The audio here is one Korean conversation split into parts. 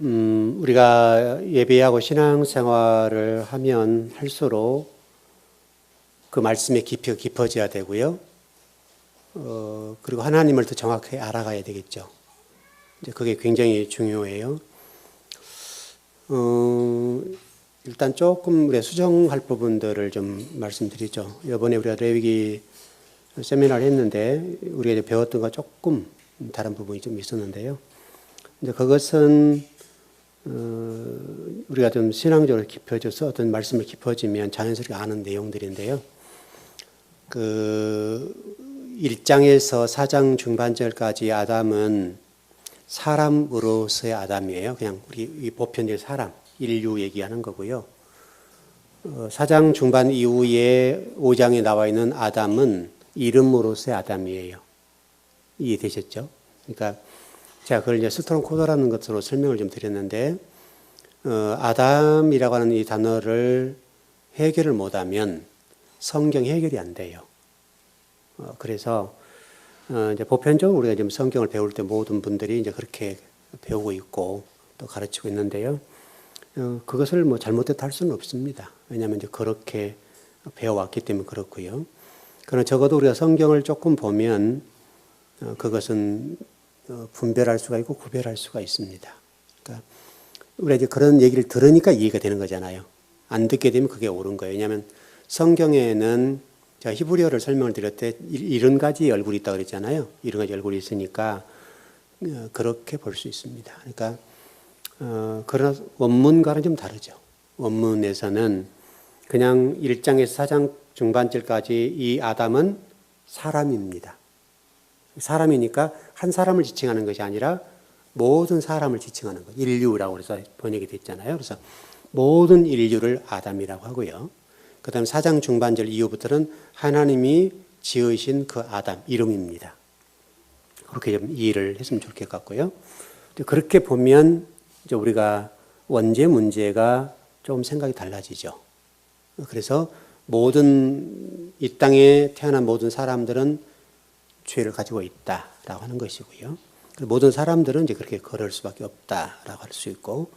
우리가 예배하고 신앙생활을 하면 할수록 그 말씀의 깊이가 깊어져야 되고요. 그리고 하나님을 더 정확하게 알아가야 되겠죠. 이제 그게 굉장히 중요해요. 일단 조금 우리가 수정할 부분들을 좀 말씀드리죠. 이번에 우리가 레위기 세미나를 했는데 우리가 이제 배웠던 것 조금 다른 부분이 좀 있었는데요. 이제 그것은 우리가 좀 신앙적으로 깊어져서 어떤 말씀을 깊어지면 자연스럽게 아는 내용들인데요. 그 1장에서 4장 중반절까지 아담은 사람으로서의 아담이에요. 그냥 우리 보편적인 사람, 인류 얘기하는 거고요. 4장 중반 이후에 5장에 나와 있는 아담은 이름으로서의 아담이에요. 이해되셨죠? 그러니까 제가 그걸 이제 스토론 코드라는 것으로 설명을 좀 드렸는데, 아담이라고 하는 이 단어를 해결을 못하면 성경 해결이 안 돼요. 그래서 이제 보편적으로 우리가 지금 성경을 배울 때 모든 분들이 이제 그렇게 배우고 있고 또 가르치고 있는데요. 그것을 뭐 잘못됐다 할 수는 없습니다. 왜냐하면 이제 그렇게 배워왔기 때문에 그렇고요. 그러나 적어도 우리가 성경을 조금 보면 그것은 분별할 수가 있고 구별할 수가 있습니다. 그러니까 우리가 이제 그런 얘기를 들으니까 이해가 되는 거잖아요. 안 듣게 되면 그게 옳은 거예요. 왜냐하면 성경에는 제가 히브리어를 설명을 드릴 때 70가지 얼굴이 있다고 그랬잖아요. 70가지 얼굴이 있으니까 그렇게 볼 수 있습니다. 그러니까 그러나 원문과는 좀 다르죠. 원문에서는 그냥 1장에서 4장 중반절까지 이 아담은 사람입니다. 사람이니까 한 사람을 지칭하는 것이 아니라 모든 사람을 지칭하는 것. 인류라고 해서 번역이 됐잖아요. 그래서 모든 인류를 아담이라고 하고요. 그 다음에 4장 중반절 이후부터는 하나님이 지으신 그 아담, 이름입니다. 그렇게 좀 이해를 했으면 좋을 것 같고요. 그렇게 보면 이제 우리가 원죄 문제가 좀 생각이 달라지죠. 그래서 모든 이 땅에 태어난 모든 사람들은 죄를 가지고 있다라고 하는 것이고요. 모든 사람들은 이제 그렇게 걸을 수밖에 없다라고 할 수 있고,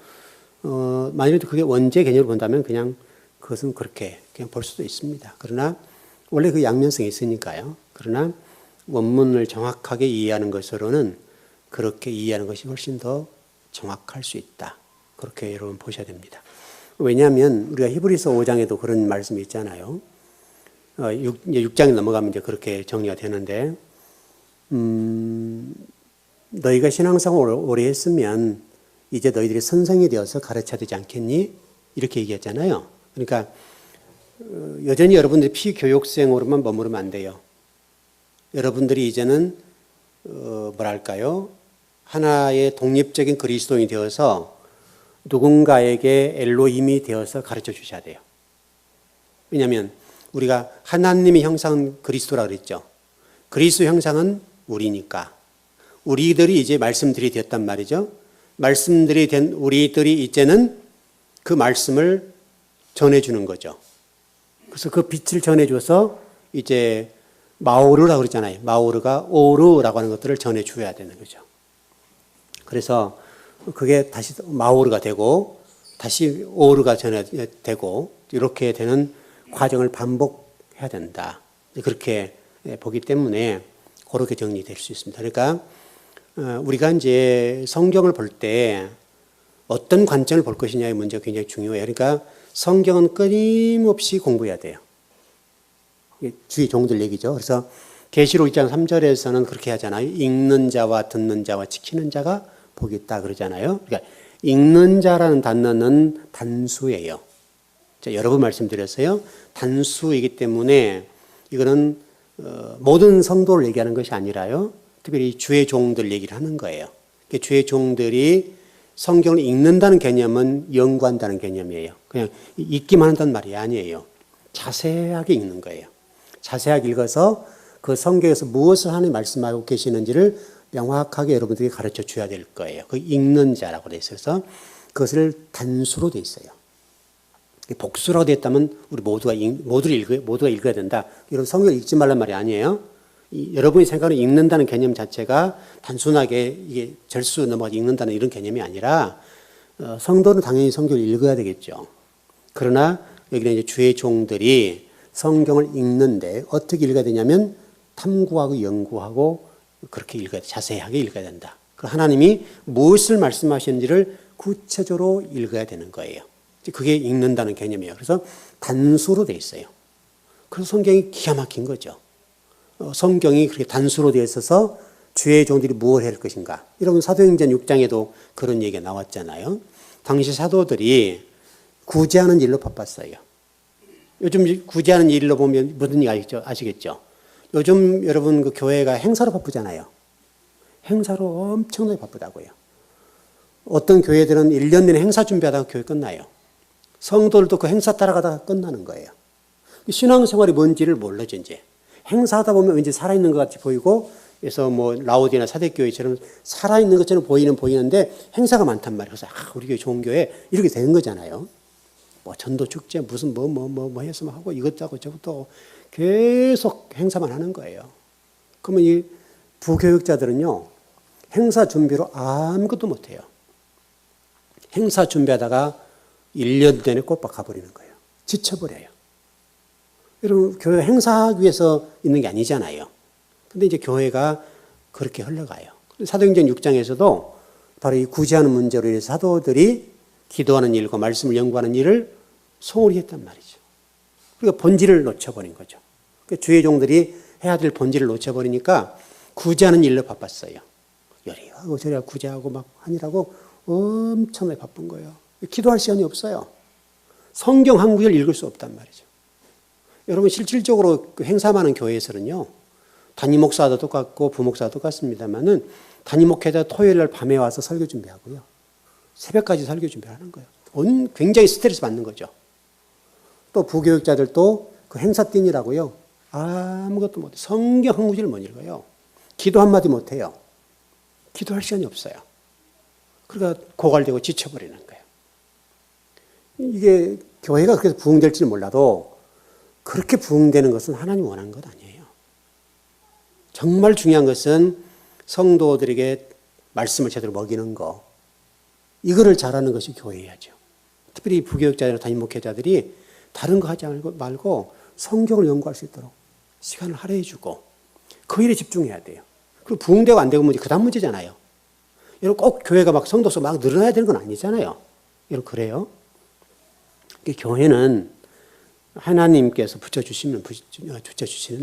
만약에 그게 원죄 개념으로 본다면 그냥 그것은 그렇게 그냥 볼 수도 있습니다. 그러나 원래 그 양면성이 있으니까요. 그러나 원문을 정확하게 이해하는 것으로는 그렇게 이해하는 것이 훨씬 더 정확할 수 있다. 그렇게 여러분 보셔야 됩니다. 왜냐하면 우리가 히브리서 5장에도 그런 말씀이 있잖아요. 6장에 넘어가면 이제 그렇게 정리가 되는데, 너희가 신앙생활을 오래 했으면 이제 너희들이 선생이 되어서 가르쳐야 되지 않겠니? 이렇게 얘기했잖아요. 그러니까 여전히 여러분들이 피교육생으로만 머무르면 안 돼요. 여러분들이 이제는 뭐랄까요? 하나의 독립적인 그리스도인이 되어서 누군가에게 엘로힘이 되어서 가르쳐 주셔야 돼요. 왜냐하면 우리가 하나님의 형상은 그리스도라 그랬죠. 그리스도 형상은 우리니까 우리들이 이제 말씀들이 되었단 말이죠. 말씀들이 된 우리들이 이제는 그 말씀을 전해주는 거죠. 그래서 그 빛을 전해줘서 이제 마오르라고 그러잖아요. 마오르가 오르라고 하는 것들을 전해줘야 되는 거죠. 그래서 그게 다시 마오르가 되고 다시 오르가 전해되고 이렇게 되는 과정을 반복해야 된다. 그렇게 보기 때문에 그렇게 정리될 수 있습니다. 그러니까 우리가 이제 성경을 볼 때 어떤 관점을 볼 것이냐의 문제가 굉장히 중요해요. 그러니까 성경은 끊임없이 공부해야 돼요. 주의 종들 얘기죠. 그래서 계시록 2장 3절에서는 그렇게 하잖아요. 읽는 자와 듣는 자와 지키는 자가 복이 있다 그러잖아요. 그러니까 읽는 자라는 단어는 단수예요. 여러 번 말씀드렸어요. 단수이기 때문에 이거는 모든 성도를 얘기하는 것이 아니라요. 특별히 주의 종들 얘기를 하는 거예요. 주의 종들이 성경을 읽는다는 개념은 연구한다는 개념이에요. 그냥 읽기만 한다는 말이 아니에요. 자세하게 읽는 거예요. 자세하게 읽어서 그 성경에서 무엇을 하나님 말씀하고 계시는지를 명확하게 여러분들이 가르쳐 줘야 될 거예요. 그 읽는 자라고 돼 있어서 그것을 단수로 돼 있어요. 복수라고 돼 있다면 우리 모두가 읽어야 된다. 이런 성경을 읽지 말란 말이 아니에요. 여러분이 생각하는 읽는다는 개념 자체가 단순하게 이게 절수 넘어가 읽는다는 이런 개념이 아니라 성도는 당연히 성경을 읽어야 되겠죠. 그러나 여기는 이제 주의 종들이 성경을 읽는데 어떻게 읽어야 되냐면 탐구하고 연구하고 그렇게 읽어야 돼. 자세하게 읽어야 된다. 하나님이 무엇을 말씀하시는지를 구체적으로 읽어야 되는 거예요. 그게 읽는다는 개념이에요. 그래서 단수로 돼 있어요. 그래서 성경이 기가 막힌 거죠. 성경이 그렇게 단수로 되어 있어서 주의 종들이 무엇을 할 것인가. 여러분 사도행전 6장에도 그런 얘기가 나왔잖아요. 당시 사도들이 구제하는 일로 바빴어요. 요즘 구제하는 일로 보면 무슨 일 아시겠죠? 요즘 여러분 그 교회가 행사로 바쁘잖아요. 행사로 엄청나게 바쁘다고요. 어떤 교회들은 1년 내내 행사 준비하다가 교회 끝나요. 성도들도 그 행사 따라가다가 끝나는 거예요. 신앙생활이 뭔지를 몰라죠, 이제. 행사하다 보면 왠지 살아있는 것 같이 보이고, 그래서 뭐 라오디나 사대교회처럼 살아있는 것처럼 보이는데 행사가 많단 말이에요. 그래서 우리 교회 좋은 교회 이렇게 되는 거잖아요. 뭐 전도 축제 무슨 뭐 해서 하고 이것도 하고 저것도 계속 행사만 하는 거예요. 그러면 이 부교육자들은요, 행사 준비로 아무것도 못해요. 행사 준비하다가 1년 내내 꼬박 가버리는 거예요. 지쳐버려요. 여러분, 교회 행사하기 위해서 있는 게 아니잖아요. 근데 이제 교회가 그렇게 흘러가요. 사도행전 6장에서도 바로 이 구제하는 문제로 인해서 사도들이 기도하는 일과 말씀을 연구하는 일을 소홀히 했단 말이죠. 그러니까 본질을 놓쳐버린 거죠. 그러니까 주의 종들이 해야 될 본질을 놓쳐버리니까 구제하는 일로 바빴어요. 요리하고 저리하고 구제하고 막 하느라고 엄청나게 바쁜 거예요. 기도할 시간이 없어요. 성경 한 구절 읽을 수 없단 말이죠. 여러분 실질적으로 그 행사 많은 교회에서는요, 담임 목사도 똑같고 부목사도 똑같습니다만은 담임 목회자 토요일 날 밤에 와서 설교 준비하고요, 새벽까지 설교 준비하는 거예요. 굉장히 스트레스 받는 거죠. 또 부교육자들도 그 행사 뛴이라고요, 아무것도 못해요. 성경 한 구절 못 읽어요. 기도 한마디 못해요. 기도할 시간이 없어요. 그러니까 고갈되고 지쳐버리는 거예요. 이게 교회가 그렇게 부흥될지는 몰라도 그렇게 부흥되는 것은 하나님 원하는 것 아니에요. 정말 중요한 것은 성도들에게 말씀을 제대로 먹이는 거, 이거를 잘하는 것이 교회야죠. 특별히 부교육자나 담임 목회자들이 다른 거 하지 말고 성경을 연구할 수 있도록 시간을 할애해주고 그 일에 집중해야 돼요. 그리고 부흥되고 안 되고 문제, 그 다음 문제잖아요. 여러분 꼭 교회가 막 성도수 막 늘어나야 되는 건 아니잖아요. 여러분 그래요? 교회는 하나님께서 붙여주시는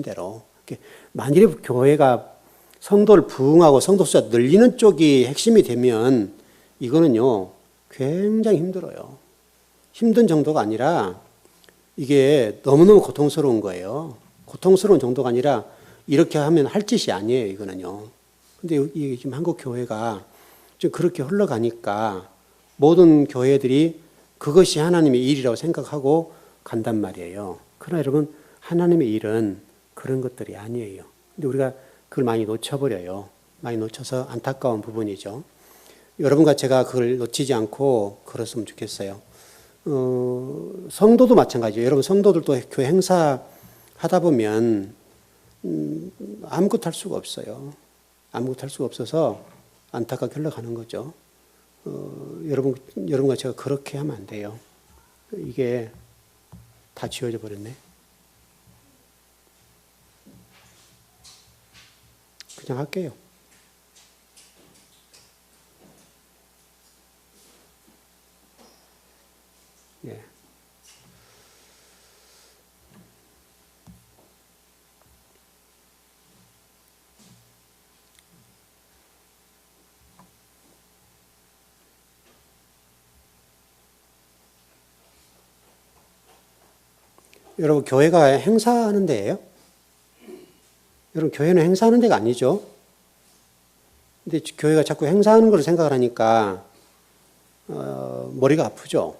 대로, 만일에 교회가 성도를 부흥하고 성도수가 늘리는 쪽이 핵심이 되면 이거는요 굉장히 힘들어요. 힘든 정도가 아니라 이게 너무너무 고통스러운 거예요. 고통스러운 정도가 아니라 이렇게 하면 할 짓이 아니에요, 이거는요. 근데 지금 한국 교회가 좀 그렇게 흘러가니까 모든 교회들이 그것이 하나님의 일이라고 생각하고 간단 말이에요. 그러나 여러분, 하나님의 일은 그런 것들이 아니에요. 근데 우리가 그걸 많이 놓쳐버려요. 많이 놓쳐서 안타까운 부분이죠. 여러분과 제가 그걸 놓치지 않고 그랬으면 좋겠어요. 성도도 마찬가지예요. 여러분 성도들도 교회 행사 하다 보면 아무것도 할 수가 없어요. 아무것도 할 수가 없어서 안타깝게 흘러가는 거죠. 여러분과 제가 그렇게 하면 안 돼요. 이게 다 지워져 버렸네. 그냥 할게요. 예. 여러분 교회가 행사하는 데예요? 여러분 교회는 행사하는 데가 아니죠. 근데 교회가 자꾸 행사하는 걸 생각을 하니까 머리가 아프죠.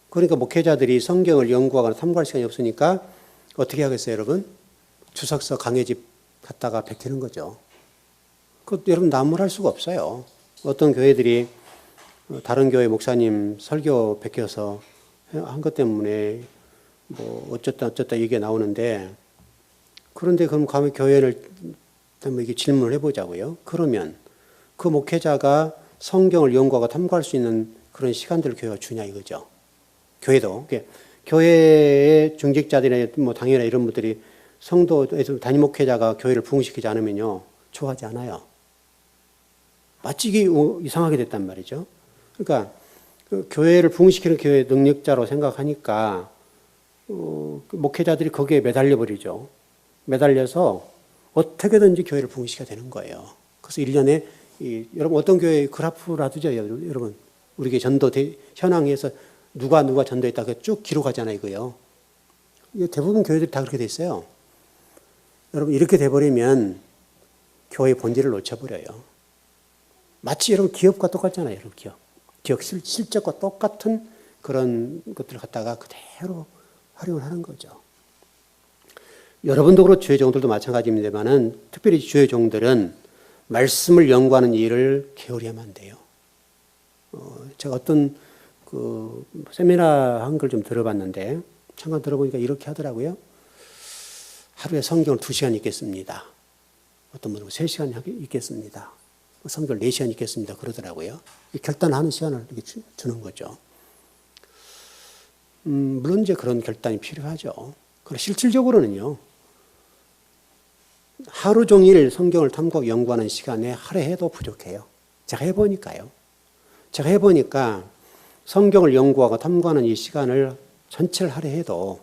그러니까 목회자들이 성경을 연구하거나 탐구할 시간이 없으니까 어떻게 하겠어요, 여러분? 주석서 강해집 갔다가 베끼는 거죠. 그것도 여러분 나무랄 수가 없어요. 어떤 교회들이 다른 교회 목사님 설교 베껴서 한 것 때문에 뭐 어쩌다 얘기가 나오는데, 그런데 그럼 가면 교회를 한번 이게 질문을 해보자고요. 그러면 그 목회자가 성경을 연구하고 탐구할 수 있는 그런 시간들을 교회가 주냐 이거죠. 교회도. 교회의 중직자들이나 뭐 당연히 이런 분들이 성도에서 담임 목회자가 교회를 부흥시키지 않으면요. 좋아하지 않아요. 마치 이게 이상하게 됐단 말이죠. 그러니까 그 교회를 부흥시키는 교회의 능력자로 생각하니까 목회자들이 거기에 매달려 버리죠. 매달려서 어떻게든지 교회를 부흥시켜야 되는 거예요. 그래서 1년에 여러분 어떤 교회 그래프라도죠. 여러분 우리 교회 전도 현황에서 누가 전도했다 쭉 기록하잖아요. 이거요. 대부분 교회들이 다 그렇게 돼 있어요. 여러분 이렇게 돼버리면 교회의 본질을 놓쳐버려요. 마치 여러분 기업과 똑같잖아요. 여러분 기업 실적과 똑같은 그런 것들을 갖다가 그대로 활용을 하는 거죠. 여러분도 그렇고 주의 종들도 마찬가지입니다만은 특별히 주의 종들은 말씀을 연구하는 일을 게으리 하면 안 돼요. 제가 어떤 그 세미나 한 걸 좀 들어봤는데 잠깐 들어보니까 이렇게 하더라고요. 하루에 성경을 2시간 읽겠습니다. 어떤 분은 3시간 읽겠습니다. 성경을 4시간 읽겠습니다. 그러더라고요. 결단하는 시간을 이렇게 주는 거죠. 물론 이제 그런 결단이 필요하죠. 그러나 실질적으로는요. 하루 종일 성경을 탐구하고 연구하는 시간에 하루 해도 부족해요. 제가 해보니까요. 제가 해보니까 성경을 연구하고 탐구하는 이 시간을 전체를 하루 해도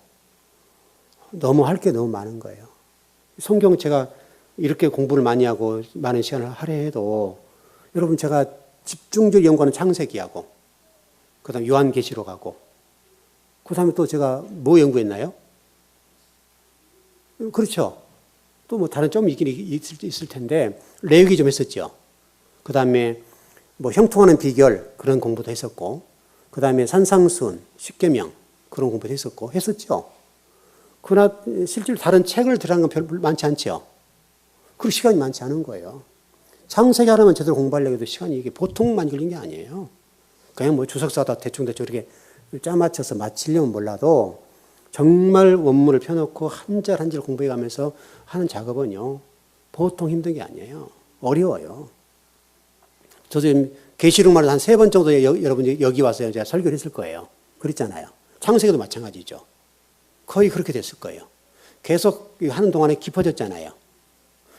너무 할 게 너무 많은 거예요. 성경 제가 이렇게 공부를 많이 하고 많은 시간을 하루에 해도 여러분 제가 집중적으로 연구하는 창세기하고 그 다음에 요한계시록하고 그 다음에 또 제가 뭐 연구했나요? 그렇죠. 또 뭐 다른 좀 있긴 있을 텐데 레위기 좀 했었죠. 그 다음에 뭐 형통하는 비결 그런 공부도 했었고 그 다음에 산상수훈, 십계명 그런 공부도 했었죠. 그러나 실제로 다른 책을 들어간 건 별로 많지 않죠. 그 시간이 많지 않은 거예요. 창세기 하나만 제대로 공부하려고 해도 시간이 이게 보통만 걸린 게 아니에요. 그냥 뭐 주석사다 대충 이렇게 짜맞춰서 마치려면 몰라도 정말 원문을 펴놓고 한 절 한 절 공부해 가면서 하는 작업은요. 보통 힘든 게 아니에요. 어려워요. 저도 계시록만 한 3번 정도 여러분이 여기 와서 제가 설교를 했을 거예요. 그랬잖아요. 창세기도 마찬가지죠. 거의 그렇게 됐을 거예요. 계속 하는 동안에 깊어졌잖아요.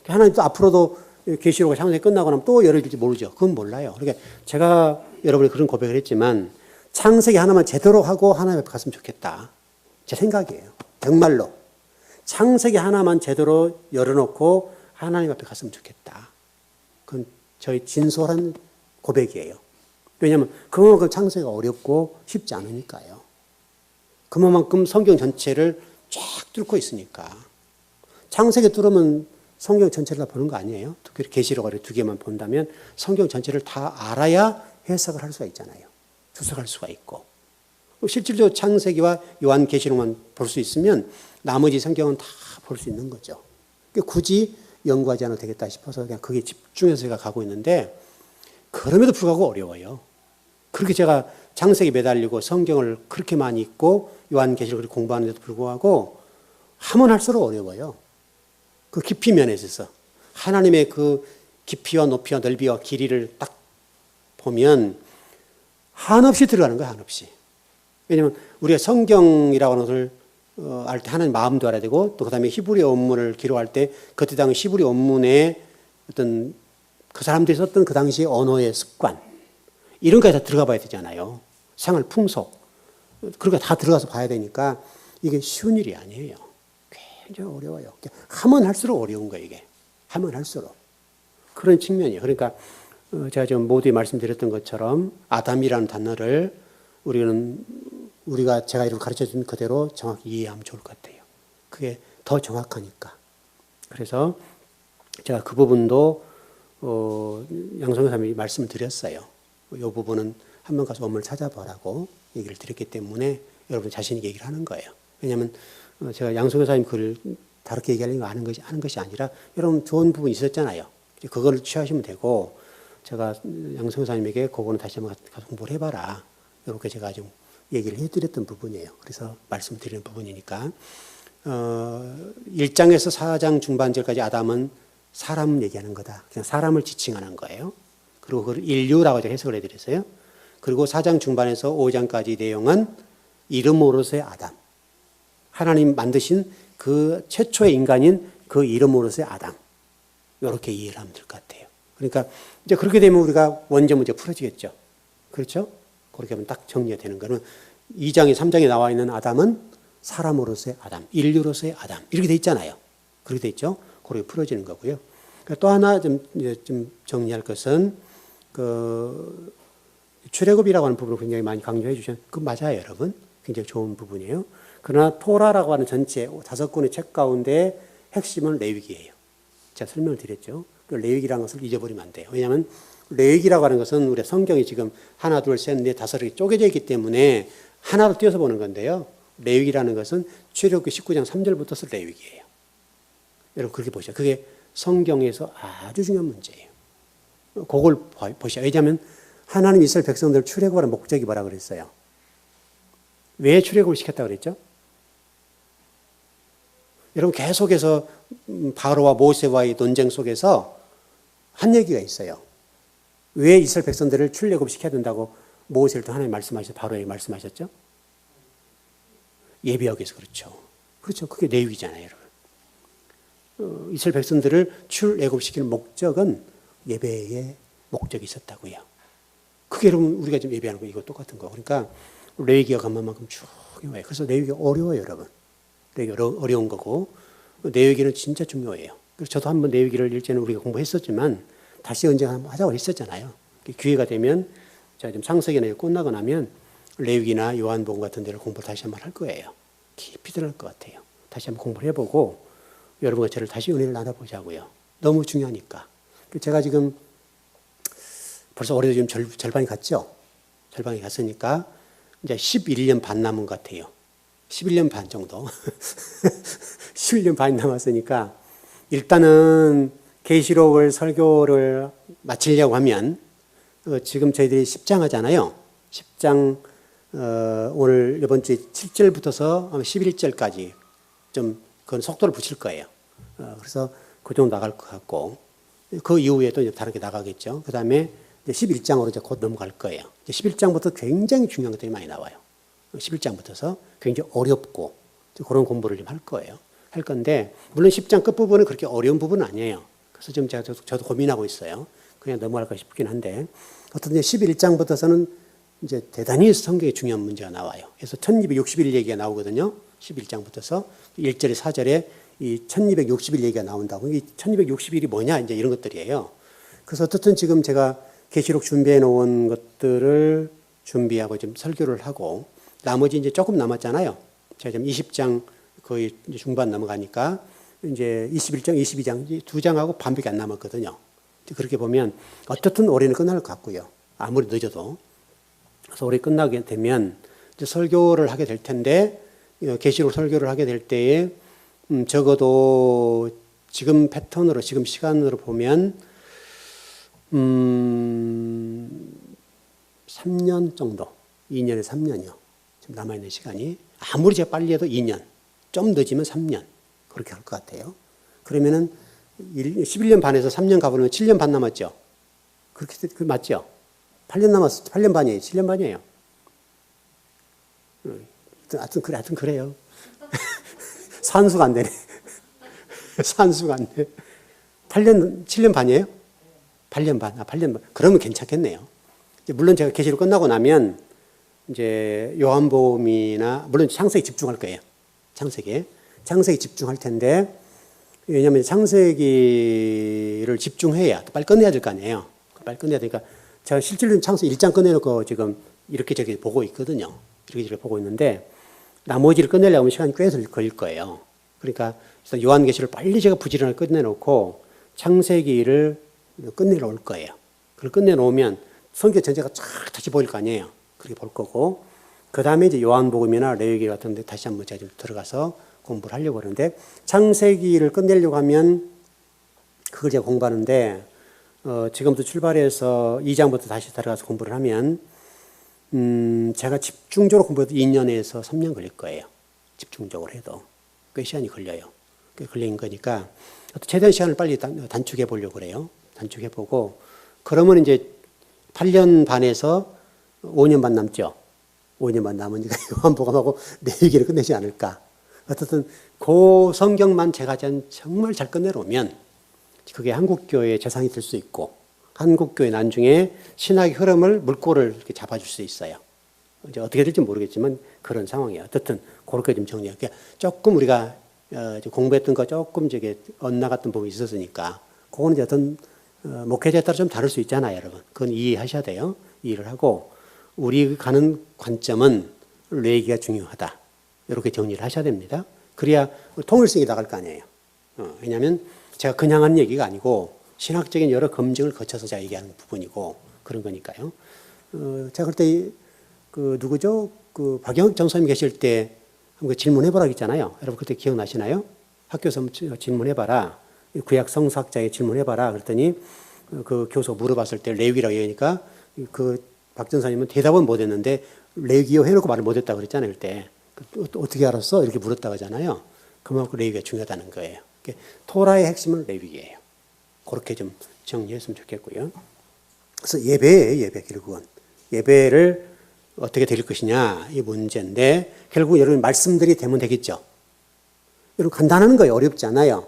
하나님 또 앞으로도 계시록과 창세기 끝나고 나면 또 열어줄지 모르죠. 그건 몰라요. 그러니까 제가 여러분이 그런 고백을 했지만 창세기 하나만 제대로 하고 하나님 앞에 갔으면 좋겠다. 제 생각이에요. 정말로. 창세기 하나만 제대로 열어놓고 하나님 앞에 갔으면 좋겠다. 그건 저희 진솔한 고백이에요. 왜냐하면 그만큼 창세기가 어렵고 쉽지 않으니까요. 그만큼 성경 전체를 쫙 뚫고 있으니까. 창세기 뚫으면 성경 전체를 다 보는 거 아니에요? 특히 계시록 2개만 본다면 성경 전체를 다 알아야 해석을 할 수가 있잖아요. 주석할 수가 있고. 실질적으로 창세기와 요한계시록만 볼 수 있으면 나머지 성경은 다 볼 수 있는 거죠. 굳이 연구하지 않아도 되겠다 싶어서 그냥 거기에 집중해서 제가 가고 있는데 그럼에도 불구하고 어려워요. 그렇게 제가 창세기 매달리고 성경을 그렇게 많이 읽고 요한계시록을 공부하는데도 불구하고 하면 할수록 어려워요. 그 깊이 면에 있어서 하나님의 그 깊이와 높이와 넓이와 길이를 딱 보면 한없이 들어가는 거예요. 한없이. 왜냐하면 우리가 성경이라고 하는 것을 알 때 하나님 마음도 알아야 되고 또 그다음에 히브리어 원문을 기록할 때 그때 당시 히브리어 원문에 어떤 그 사람들이 썼던 그 당시의 언어의 습관 이런 것까지 다 들어가 봐야 되잖아요. 생활 풍속 그러니까 다 들어가서 봐야 되니까 이게 쉬운 일이 아니에요. 굉장히 어려워요. 하면 할수록 어려운 거예요. 이게 하면 할수록 그런 측면이에요. 그러니까 제가 지금 모두에 말씀드렸던 것처럼 아담이라는 단어를 우리가 제가 이렇게 가르쳐준 그대로 정확히 이해하면 좋을 것 같아요. 그게 더 정확하니까. 그래서 제가 그 부분도 양성교 사님이 말씀을 드렸어요. 이 부분은 한번 가서 원문을 찾아보라고 얘기를 드렸기 때문에 여러분 자신이 얘기를 하는 거예요. 왜냐하면 제가 양성교 사님 글을 다르게 얘기하려고 하는 것이 아니라 여러분 좋은 부분이 있었잖아요. 그걸 취하시면 되고 제가 양성교 사님에게 그거는 다시 한번 가서 공부를 해봐라. 이렇게 제가 좀 얘기를 해드렸던 부분이에요. 그래서 말씀드리는 부분이니까 1장에서 4장 중반절까지 아담은 사람 얘기하는 거다. 그냥 사람을 지칭하는 거예요. 그리고 그걸 인류라고 제가 해석을 해드렸어요. 그리고 4장 중반에서 5장까지 내용은 이름으로서의 아담. 하나님 만드신 그 최초의 인간인 그 이름으로서의 아담. 이렇게 이해를 하면 될 것 같아요. 그러니까 이제 그렇게 되면 우리가 원죄 문제 풀어지겠죠. 그렇죠? 그렇게 하면 딱 정리가 되는 거는 2장에 3장에 나와 있는 아담은 사람으로서의 아담, 인류로서의 아담 이렇게 돼 있잖아요. 그렇게 돼 있죠. 그렇게 풀어지는 거고요. 그러니까 또 하나 좀 정리할 것은 그 출애굽이라고 하는 부분을 굉장히 많이 강조해 주셨는데 그 맞아요, 여러분. 굉장히 좋은 부분이에요. 그러나 토라라고 하는 전체 5권의 책 가운데 핵심은 레위기예요. 제가 설명을 드렸죠. 레위기라는 것을 잊어버리면 안 돼요. 왜냐하면 레위기라고 하는 것은 우리 성경이 지금 하나, 둘, 셋, 넷, 다섯 이렇게 쪼개져 있기 때문에 하나로 띄어서 보는 건데요. 레위기라는 것은 출애굽기 19장 3절부터서 레위기예요. 여러분 그렇게 보시죠. 그게 성경에서 아주 중요한 문제예요. 그걸 보시죠. 왜냐하면 하나님 이스라엘 백성들 출애굽하는 목적이 뭐라 그랬어요? 왜 출애굽을 시켰다고 그랬죠? 여러분 계속해서 바로와 모세와의 논쟁 속에서 한 얘기가 있어요. 왜 이스라엘 백성들을 출애굽 시켜야 된다고 모세를 또 하나님 말씀하셔서 바로에게 말씀하셨죠? 예배하기 위해서 그렇죠. 그렇죠. 그게 레위기잖아요, 여러분. 이스라엘 백성들을 출애굽시키는 목적은 예배의 목적이 있었다고요. 그게 여러분 우리가 지금 예배하는 거 이거 똑같은 거. 그러니까 레위기가 간만큼 중요해요. 그래서 레위기가 어려워요, 여러분. 레위기가 어려운 거고 레위기는 진짜 중요해요. 그래서 저도 한번 레위기를 일전에 우리가 공부했었지만 다시 언제 한번 하자고 했었잖아요. 기회가 되면 제가 지금 창세기나 끝나고 나면 레위기나 요한복음 같은 데를 공부를 다시 한번 할 거예요. 깊이 들어갈 것 같아요. 다시 한번 공부를 해보고 여러분과 저를 다시 은혜를 나눠보자고요. 너무 중요하니까. 제가 지금 벌써 올해도 지금 절반이 갔죠? 절반이 갔으니까 이제 11년 반 남은 것 같아요. 11년 반 정도. 11년 반이 남았으니까 일단은 계시록을 설교를 마치려고 하면 지금 저희들이 10장 하잖아요. 10장 오늘 이번 주에 7절부터서 11절까지 좀 그건 속도를 붙일 거예요. 그래서 그 정도 나갈 것 같고 그 이후에 또 이제 다르게 나가겠죠. 그 다음에 11장으로 이제 곧 넘어갈 거예요. 11장부터 굉장히 중요한 것들이 많이 나와요. 11장부터서 굉장히 어렵고 그런 공부를 좀 할 거예요. 할 건데 물론 10장 끝부분은 그렇게 어려운 부분은 아니에요. 그래서 지금 저도 고민하고 있어요. 그냥 넘어갈까 싶긴 한데 어쨌든 11장부터서는 이제 대단히 성경에 중요한 문제가 나와요. 그래서 1260일 얘기가 나오거든요. 11장부터서 1절에 4절에 이 1260일 얘기가 나온다고. 이 1260일이 뭐냐 이제 이런 것들이에요. 그래서 어쨌든 지금 제가 계시록 준비해 놓은 것들을 준비하고 지금 설교를 하고 나머지 이제 조금 남았잖아요. 제가 지금 20장 거의 이제 중반 넘어가니까 이제 21장, 22장 두 장하고 반밖에 안 남았거든요. 그렇게 보면 어쨌든 올해는 끝날 것 같고요. 아무리 늦어도. 그래서 올해 끝나게 되면 이제 설교를 하게 될 텐데 계시록 설교를 하게 될 때에 적어도 지금 패턴으로 지금 시간으로 보면 3년 정도, 2년에 3년이요. 지금 남아있는 시간이 아무리 제가 빨리 해도 2년, 좀 늦으면 3년 그렇게 할 것 같아요. 그러면은 11년 반에서 3년 가보면 7년 반 남았죠. 그렇게 맞죠? 8년 남았어. 8년 반이에요. 7년 반이에요. 하여튼 그래요. 산수가 안 되네. 산수가 안 돼. 7년 반이에요? 8년 반. 8년 반. 그러면 괜찮겠네요. 물론 제가 계시록 끝나고 나면 이제 요한복음이나 물론 창세기 집중할 거예요. 창세기 집중할 텐데 왜냐하면 창세기를 집중해야 빨리 끝내야 될 거 아니에요. 빨리 끝내야 되니까 제가 실질로 창세기 1장 끝내놓고 지금 이렇게 저렇게 보고 있거든요. 이렇게 저렇게 보고 있는데 나머지를 끝내려고 하면 시간이 꽤 걸릴 거예요. 그러니까 요한계시를 빨리 제가 부지런하게 끝내놓고 창세기를 끝내러 올 거예요. 그걸 끝내놓으면 성경 전체가 쫙 다시 보일 거 아니에요. 그렇게 볼 거고 그 다음에 이제 요한복음이나 레위기 같은 데 다시 한번 제가 좀 들어가서 공부를 하려고 하는데 창세기를 끝내려고 하면 그걸 제가 공부하는데 지금부터 출발해서 2장부터 다시 들어가서 공부를 하면 제가 집중적으로 공부해도 2년에서 3년 걸릴 거예요. 집중적으로 해도 꽤 시간이 걸려요. 꽤 걸린 거니까 최대한 시간을 빨리 단축해 보려고 그래요. 단축해 보고 그러면 이제 8년 반에서 5년 반 남죠. 5년 반 남으니까 요한복음하고 레위기를 끝내지 않을까. 어쨌든 그 성경만 제가 정말 잘 끝내놓으면 그게 한국교회의 재산이 될 수 있고 한국교회 나중에 신학의 흐름을 물꼬를 이렇게 잡아줄 수 있어요. 이제 어떻게 될지 모르겠지만 그런 상황이에요. 어쨌든 그렇게 좀 정리할게요. 조금 우리가 공부했던 거 조금 저게 엇나갔던 부분이 있었으니까 그거는 이제 어떤 목회자에 따라 좀 다를 수 있잖아요, 여러분. 그건 이해하셔야 돼요. 이해를 하고 우리 가는 관점은 레위기가 중요하다. 이렇게 정리를 하셔야 됩니다. 그래야 통일성이 나갈 거 아니에요. 왜냐하면 제가 그냥 한 얘기가 아니고 신학적인 여러 검증을 거쳐서 제가 얘기하는 부분이고 그런 거니까요. 제가 그때 누구죠? 박영학 전사님 계실 때 한번 질문해보라 했잖아요. 여러분 그때 기억나시나요? 학교에서 질문해봐라. 구약 성서학자에 질문해봐라. 그랬더니 그 교수가 물어봤을 때 레위기라고 얘기하니까 박 전사님은 대답은 못했는데 레위기요 해놓고 말을 못했다고 그랬잖아요. 그때 어떻게 알았어? 이렇게 물었다고 하잖아요. 그만큼 레위기가 중요하다는 거예요. 토라의 핵심은 레위기예요. 그렇게 좀 정리했으면 좋겠고요. 그래서 예배예요. 예배 결국은. 예배를 어떻게 드릴 것이냐 이 문제인데 결국 여러분 말씀들이 되면 되겠죠. 여러분 간단한 거예요. 어렵지 않아요.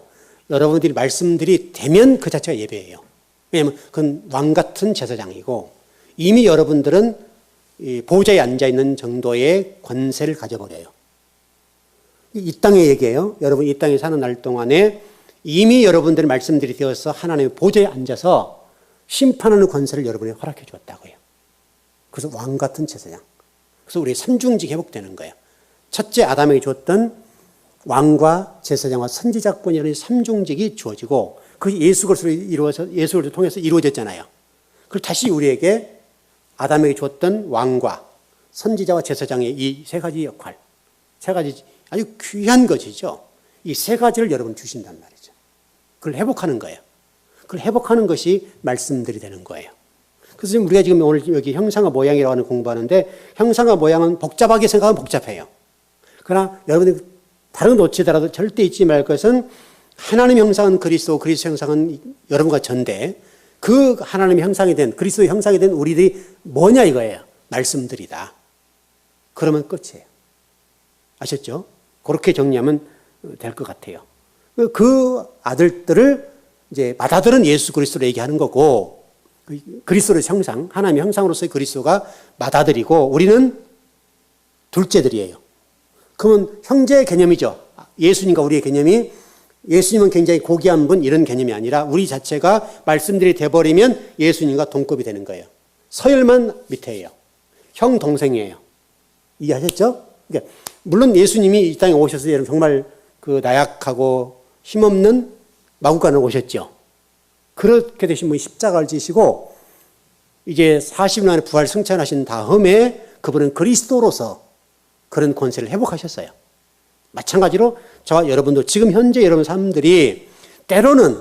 여러분들이 말씀들이 되면 그 자체가 예배예요. 왜냐하면 그건 왕 같은 제사장이고 이미 여러분들은 이 보좌에 앉아있는 정도의 권세를 가져버려요. 이 땅의 얘기예요. 여러분 이 땅에 사는 날 동안에 이미 여러분들의 말씀들이 되어서 하나님의 보좌에 앉아서 심판하는 권세를 여러분에 허락해 주었다고요. 그래서 왕 같은 제사장. 그래서 우리 삼중직이 회복되는 거예요. 첫째 아담에게 주었던 왕과 제사장과 선지자권이라는 삼중직이 주어지고 그 예수 그리스도를 통해서 이루어졌잖아요. 그걸 다시 우리에게 아담에게 주었던 왕과 선지자와 제사장의 이 세 가지 역할, 세 가지 아주 귀한 것이죠. 이 세 가지를 여러분 주신단 말이죠. 그걸 회복하는 거예요. 그걸 회복하는 것이 말씀들이 되는 거예요. 그래서 지금 우리가 지금 오늘 여기 형상과 모양이라고 하는 공부하는데 형상과 모양은 복잡하게 생각하면 복잡해요. 그러나 여러분이 다른 거 놓치더라도 절대 잊지 말 것은 하나님 형상은 그리스도, 그리스도 형상은 여러분과 전데 그 하나님의 형상이 된 그리스도의 형상이 된 우리들이 뭐냐 이거예요. 말씀들이다. 그러면 끝이에요. 아셨죠? 그렇게 정리하면 될 것 같아요. 그 아들들을 이제 맏아들은 예수 그리스도를 얘기하는 거고 그리스도의 형상, 하나님의 형상으로서의 그리스도가 맏아들이고 우리는 둘째들이에요. 그러면 형제의 개념이죠. 예수님과 우리의 개념이 예수님은 굉장히 고귀한 분 이런 개념이 아니라 우리 자체가 말씀들이 돼버리면 예수님과 동급이 되는 거예요. 서열만 밑에예요. 형 동생이에요. 이해하셨죠? 그러니까 물론 예수님이 이 땅에 오셔서 여러분 정말 그 나약하고 힘없는 마구간을 오셨죠. 그렇게 되신 분이 십자가를 지시고 이제 40일 만에 부활 승천하신 다음에 그분은 그리스도로서 그런 권세를 회복하셨어요. 마찬가지로 저와 여러분도 지금 현재 여러분 삶들이 때로는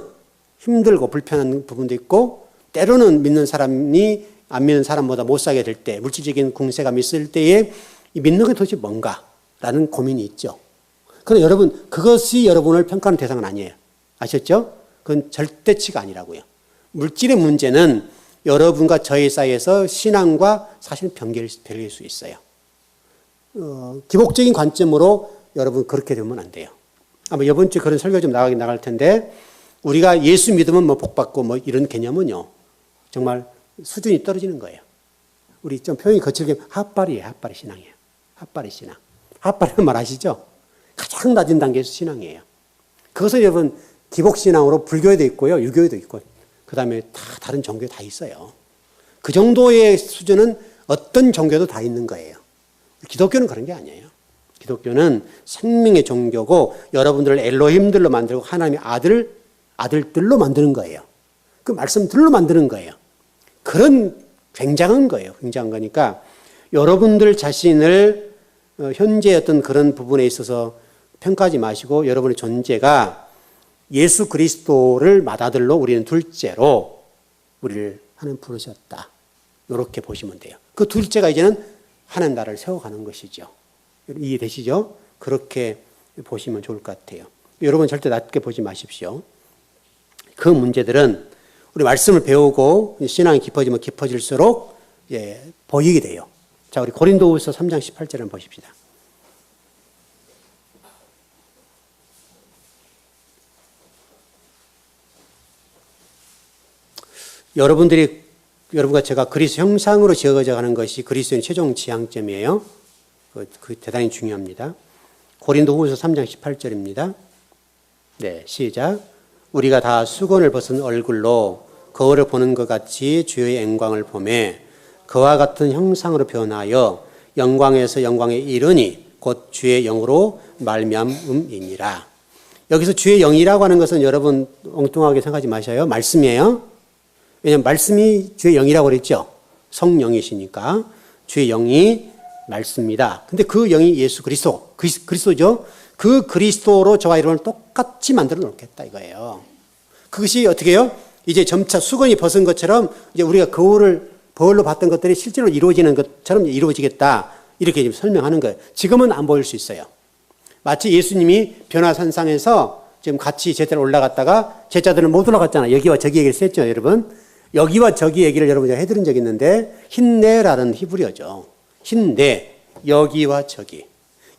힘들고 불편한 부분도 있고 때로는 믿는 사람이 안 믿는 사람보다 못 살게 될 때 물질적인 궁세감이 있을 때에 이 믿는 게 도대체 뭔가라는 고민이 있죠. 그러나 여러분 그것이 여러분을 평가하는 대상은 아니에요. 아셨죠? 그건 절대치가 아니라고요. 물질의 문제는 여러분과 저희 사이에서 신앙과 사실 별일 수 있어요. 기복적인 관점으로 여러분 그렇게 되면 안 돼요. 아마 이번 주에 그런 설교 좀 나갈 텐데 우리가 예수 믿으면 뭐 복받고 뭐 이런 개념은요. 정말 수준이 떨어지는 거예요. 우리 좀 표현이 거칠게 핫발이에요. 핫발이 신앙이에요. 핫발이 신앙. 핫발이라는 말 아시죠? 가장 낮은 단계에서 신앙이에요. 그것은 여러분 기복신앙으로 불교에도 있고요. 유교에도 있고 그 다음에 다 다른 종교에 다 있어요. 그 정도의 수준은 어떤 종교도 다 있는 거예요. 기독교는 그런 게 아니에요. 기독교는 생명의 종교고 여러분들을 엘로힘들로 만들고 하나님의 아들들로 만드는 거예요. 그 말씀들로 만드는 거예요. 그런 굉장한 거예요. 굉장한 거니까 여러분들 자신을 현재 어떤 그런 부분에 있어서 평가하지 마시고 여러분의 존재가 예수 그리스도를 맏아들로 우리는 둘째로 우리를 하나님 부르셨다. 이렇게 보시면 돼요. 그 둘째가 이제는 하나님 나라를 세워가는 것이죠. 이해되시죠? 그렇게 보시면 좋을 것 같아요. 여러분 절대 낮게 보지 마십시오. 그 문제들은 우리 말씀을 배우고 신앙이 깊어지면 깊어질수록 보이게 돼요. 자, 우리 고린도후서 3장 18절 한번 보십시다. 여러분과 제가 그리스도 형상으로 지어져 가는 것이 그리스도의 최종 지향점이에요. 그 대단히 중요합니다. 고린도후서 3장 18절입니다. 네, 시작. 우리가 다 수건을 벗은 얼굴로 거울을 보는 것 같이 주의 영광을 보매 그와 같은 형상으로 변하여 영광에서 영광에 이르니 곧 주의 영으로 말미암음이니라. 여기서 주의 영이라고 하는 것은 여러분 엉뚱하게 생각하지 마셔요. 말씀이에요. 왜냐하면 말씀이 주의 영이라고 그랬죠. 성령이시니까 주의 영이 말씀이다. 근데 그 영이 예수 그리스도죠. 그 그리스도로 저와 여러분을 똑같이 만들어 놓겠다 이거예요. 그것이 어떻게 해요? 이제 점차 수건이 벗은 것처럼 이제 우리가 거울로 봤던 것들이 실제로 이루어지는 것처럼 이루어지겠다. 이렇게 지금 설명하는 거예요. 지금은 안 보일 수 있어요. 마치 예수님이 변화산상에서 지금 같이 제자들 올라갔다가 제자들은 못 올라갔잖아요. 여기와 저기 얘기를 했죠, 여러분. 여기와 저기 얘기를 여러분 제가 해드린 적이 있는데 힌네라는 히브리어죠. 힌네, 여기와 저기.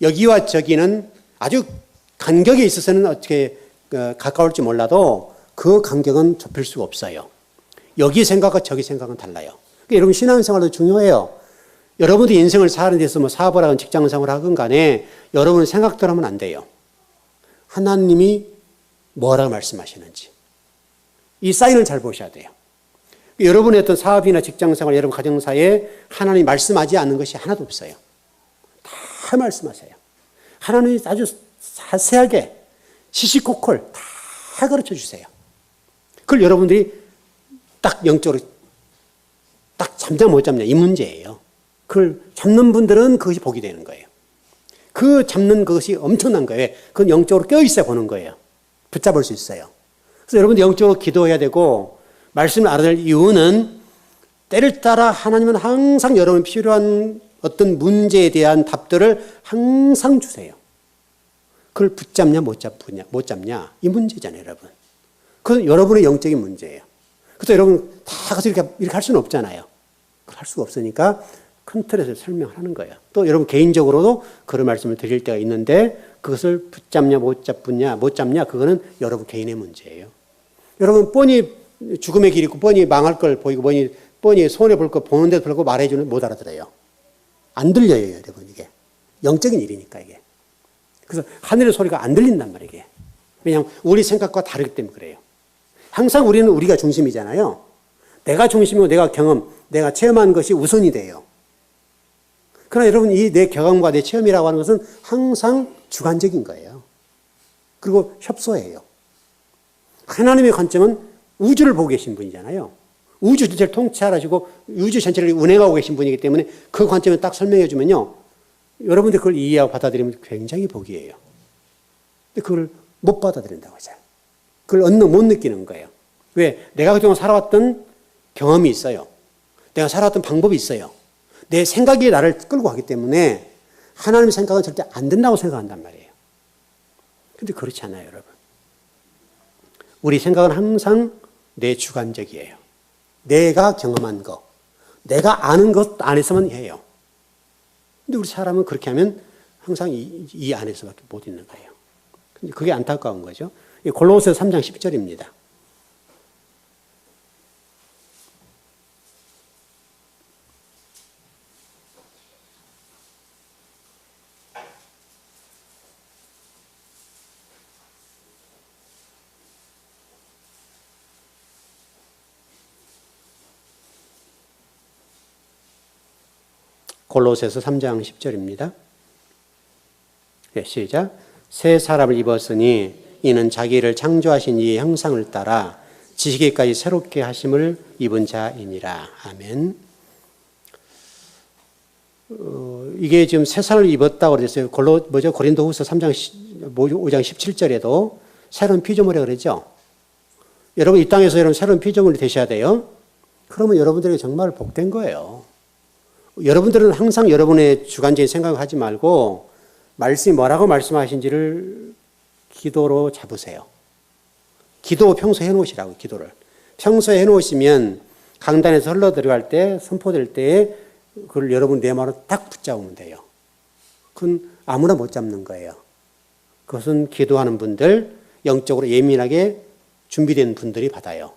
여기와 저기는 아주 간격에 있어서는 어떻게 가까울지 몰라도 그 간격은 좁힐 수가 없어요. 여기 생각과 저기 생각은 달라요. 그러니까 여러분 신앙생활도 중요해요. 여러분들이 인생을 사는 데서 뭐 사업을 하건 직장생활을 하건 간에 여러분의 생각대로 하면 안 돼요. 하나님이 뭐라고 말씀하시는지. 이 사인을 잘 보셔야 돼요. 여러분의 어떤 사업이나 직장생활, 여러분 가정사에 하나님이 말씀하지 않는 것이 하나도 없어요. 다 말씀하세요. 하나님이 아주 자세하게 시시콜콜 다 가르쳐 주세요. 그걸 여러분들이 딱 영적으로 딱 잡냐 못 잡냐 이 문제예요. 그걸 잡는 분들은 그것이 복이 되는 거예요. 그 잡는 그것이 엄청난 거예요. 그건 영적으로 껴있어야 보는 거예요. 붙잡을 수 있어요. 그래서 여러분들 영적으로 기도해야 되고 말씀을 알아야 될 이유는 때를 따라 하나님은 항상 여러분 필요한 어떤 문제에 대한 답들을 항상 주세요. 그걸 붙잡냐 못 잡냐 이 문제잖아요, 여러분. 그건 여러분의 영적인 문제예요. 그래서 여러분 다 가서 이렇게 할 수는 없잖아요. 할 수가 없으니까 큰 틀에서 설명하는 거예요. 또 여러분 개인적으로도 그런 말씀을 드릴 때가 있는데 그것을 붙잡냐 못 잡냐 그거는 여러분 개인의 문제예요. 여러분 뻔히 죽음의 길이 있고 뻔히 망할 걸 보이고 뻔히 손해볼 거 보는데도 불구하고 말해주는 못 알아들어요. 안 들려요, 여러분 이게. 영적인 일이니까 이게. 그래서 하늘의 소리가 안 들린단 말이에요. 이게. 왜냐하면 우리 생각과 다르기 때문에 그래요. 항상 우리는 우리가 중심이잖아요. 내가 중심이고 내가 경험, 내가 체험한 것이 우선이 돼요. 그러나 여러분 이 내 경험과 내 체험이라고 하는 것은 항상 주관적인 거예요. 그리고 협소해요. 하나님의 관점은 우주를 보고 계신 분이잖아요. 우주 전체를 통찰하시고 우주 전체를 운행하고 계신 분이기 때문에 그 관점을 딱 설명해 주면요. 여러분들 그걸 이해하고 받아들이면 굉장히 복이에요. 근데 그걸 못 받아들인다고 하죠. 그걸 못 느끼는 거예요. 왜? 내가 그동안 살아왔던 경험이 있어요. 내가 살아왔던 방법이 있어요. 내 생각이 나를 끌고 가기 때문에 하나님의 생각은 절대 안 된다고 생각한단 말이에요. 근데 그렇지 않아요, 여러분. 우리 생각은 항상 내 주관적이에요. 내가 경험한 것, 내가 아는 것 안에서만 해요. 근데 우리 사람은 그렇게 하면 항상 이 안에서밖에 못 있는 거예요. 근데 그게 안타까운 거죠. 골로새서 3장 10절입니다. 골로새서 3장 10절입니다. 네, 시작. 새 사람을 입었으니 이는 자기를 창조하신 이의 형상을 따라 지시기까지 새롭게 하심을 입은 자이니라. 아멘. 이게 지금 새 사람을 입었다고 그랬어요. 고린도후서 3장 5장 17절에도 새로운 피조물이라고 그러죠. 여러분 이 땅에서 여러분 새로운 피조물이 되셔야 돼요. 그러면 여러분들에게 정말 복된 거예요. 여러분들은 항상 여러분의 주관적인 생각을 하지 말고 말씀이 뭐라고 말씀하신지를 기도로 잡으세요. 기도 평소에 해놓으시라고, 기도를. 평소에 해놓으시면 강단에서 흘러 들어갈 때, 선포될 때에 그걸 여러분 내 말로 딱 붙잡으면 돼요. 그건 아무나 못 잡는 거예요. 그것은 기도하는 분들, 영적으로 예민하게 준비된 분들이 받아요.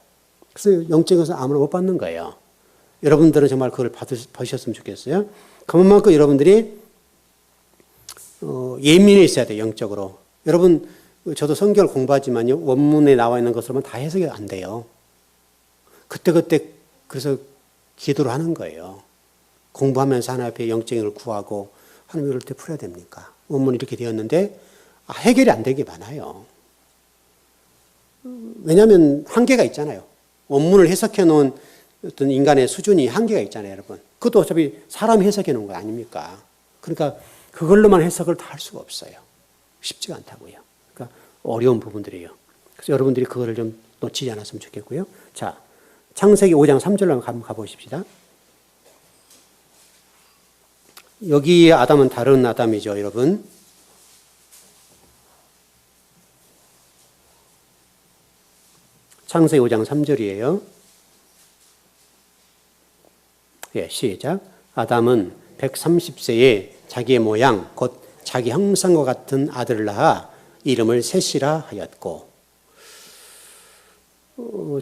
그래서 영적인 것은 아무나 못 받는 거예요. 여러분들은 정말 그걸 받으셨으면 좋겠어요. 그만큼 여러분들이 예민해 있어야 돼요, 영적으로. 여러분, 저도 성경을 공부하지만요, 원문에 나와 있는 것으로만 다 해석이 안 돼요. 그때그때 그래서 기도를 하는 거예요. 공부하면서 하나님 앞에 영적인 걸 구하고 하나님 이럴 때 풀어야 됩니까? 원문이 이렇게 되었는데 해결이 안 되게 많아요. 왜냐하면 한계가 있잖아요. 원문을 해석해 놓은 어떤 인간의 수준이 한계가 있잖아요, 여러분. 그것도 어차피 사람이 해석해 놓은 거 아닙니까? 그러니까 그걸로만 해석을 다 할 수가 없어요. 쉽지가 않다고요. 그러니까 어려운 부분들이에요. 그래서 여러분들이 그거를 좀 놓치지 않았으면 좋겠고요. 자, 창세기 5장 3절로 한번 가보십시다. 여기 아담은 다른 아담이죠, 여러분. 창세기 5장 3절이에요. 예, 시작. 아담은 130세에 자기의 모양, 곧 자기 형상과 같은 아들을 낳아 이름을 셋이라 하였고.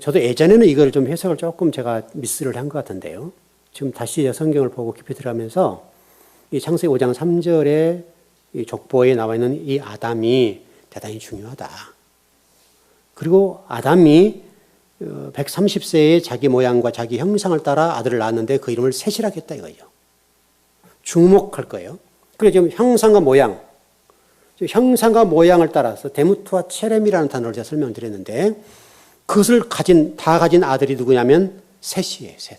저도 예전에는 이걸 좀 해석을 조금 제가 미스를 한 것 같은데요. 지금 다시 성경을 보고 깊이 들어가면서 이 창세기 5장 3절에 이 족보에 나와 있는 이 아담이 대단히 중요하다. 그리고 아담이 130세에 자기 모양과 자기 형상을 따라 아들을 낳았는데 그 이름을 셋이라 했다 이거죠. 주목할 거예요. 그래서 지금 형상과 모양, 형상과 모양을 따라서 데무트와 체렘이라는 단어를 제가 설명드렸는데 그것을 다 가진 아들이 누구냐면 셋이에요, 셋.